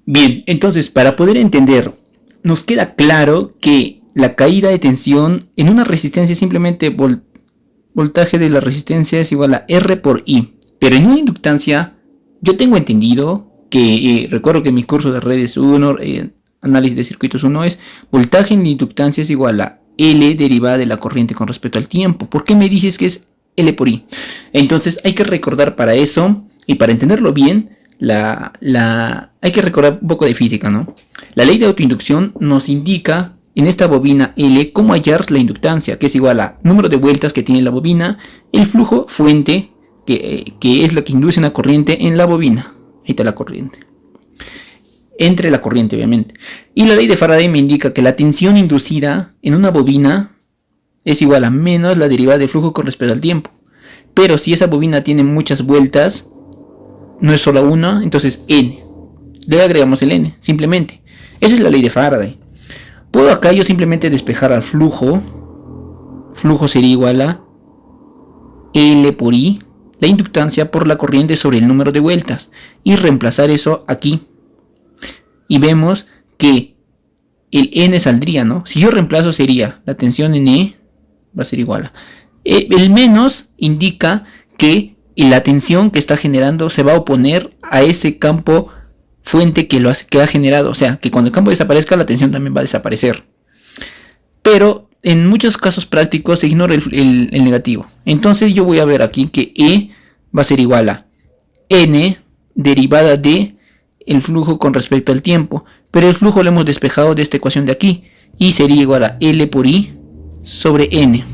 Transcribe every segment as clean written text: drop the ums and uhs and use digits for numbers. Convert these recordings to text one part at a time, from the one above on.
Bien, entonces para poder entender, nos queda claro que la caída de tensión en una resistencia es simplemente voltaje de la resistencia es igual a R por I. Pero en una inductancia, yo tengo entendido que, recuerdo que mi curso de redes 1, análisis de circuitos 1 es voltaje en inductancia es igual a L derivada de la corriente con respecto al tiempo. ¿Por qué me dices que es L por I? Entonces hay que recordar para eso, y para entenderlo bien, hay que recordar un poco de física, ¿no? La ley de autoinducción nos indica en esta bobina L cómo hallar la inductancia, que es igual a número de vueltas que tiene la bobina, el flujo fuente, que es lo que induce una corriente en la bobina. Ahí está la corriente. Entre la corriente, obviamente. Y la ley de Faraday me indica que la tensión inducida en una bobina es igual a menos la derivada del flujo con respecto al tiempo. Pero si esa bobina tiene muchas vueltas, no es solo una, entonces N. Le agregamos el N, simplemente. Esa es la ley de Faraday. Puedo acá yo simplemente despejar al flujo. Flujo sería igual a L por I, la inductancia por la corriente sobre el número de vueltas. Y reemplazar eso aquí. Y vemos que el N saldría, ¿no? Si yo reemplazo sería la tensión en E va a ser igual a... El menos indica que la tensión que está generando se va a oponer a ese campo fuente que ha generado. O sea, que cuando el campo desaparezca, la tensión también va a desaparecer. Pero en muchos casos prácticos se ignora el negativo. Entonces yo voy a ver aquí que E va a ser igual a N derivada de el flujo con respecto al tiempo. Pero el flujo lo hemos despejado de esta ecuación de aquí. Y sería igual a L por I sobre N.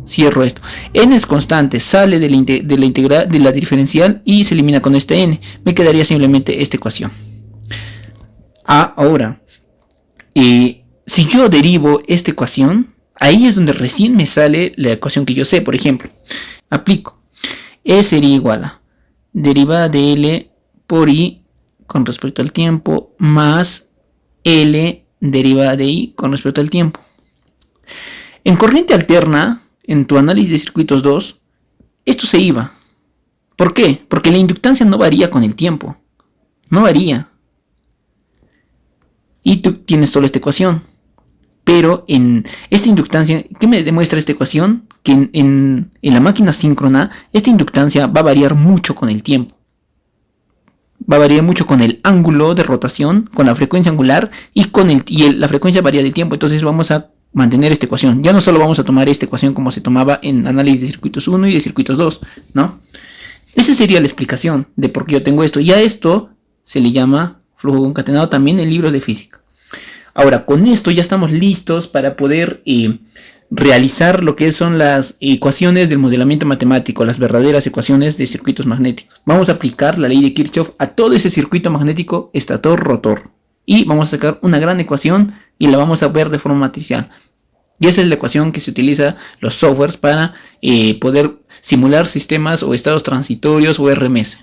Cierro esto. N es constante, sale de la diferencial y se elimina con este N. Me quedaría simplemente esta ecuación. Ahora, si yo derivo esta ecuación, ahí es donde recién me sale la ecuación que yo sé. Por ejemplo, aplico. E sería igual a derivada de L por I con respecto al tiempo más L derivada de I con respecto al tiempo. En corriente alterna, en tu análisis de circuitos 2, esto se iba. ¿Por qué? Porque la inductancia no varía con el tiempo. No varía. Y tú tienes solo esta ecuación. Pero en esta inductancia, ¿qué me demuestra esta ecuación? Que en la máquina síncrona, esta inductancia va a variar mucho con el tiempo. Va a variar mucho con el ángulo de rotación, con la frecuencia angular y la frecuencia varía de tiempo. Entonces vamos a mantener esta ecuación. Ya no solo vamos a tomar esta ecuación como se tomaba en análisis de circuitos 1 y de circuitos 2, ¿no? Esa sería la explicación de por qué yo tengo esto. Y a esto se le llama flujo concatenado también en libros de física. Ahora, con esto ya estamos listos para poder realizar lo que son las ecuaciones del modelamiento matemático, las verdaderas ecuaciones de circuitos magnéticos. Vamos a aplicar la ley de Kirchhoff a todo ese circuito magnético estator-rotor. Y vamos a sacar una gran ecuación y la vamos a ver de forma matricial. Y esa es la ecuación que se utiliza los softwares para poder simular sistemas o estados transitorios o RMS.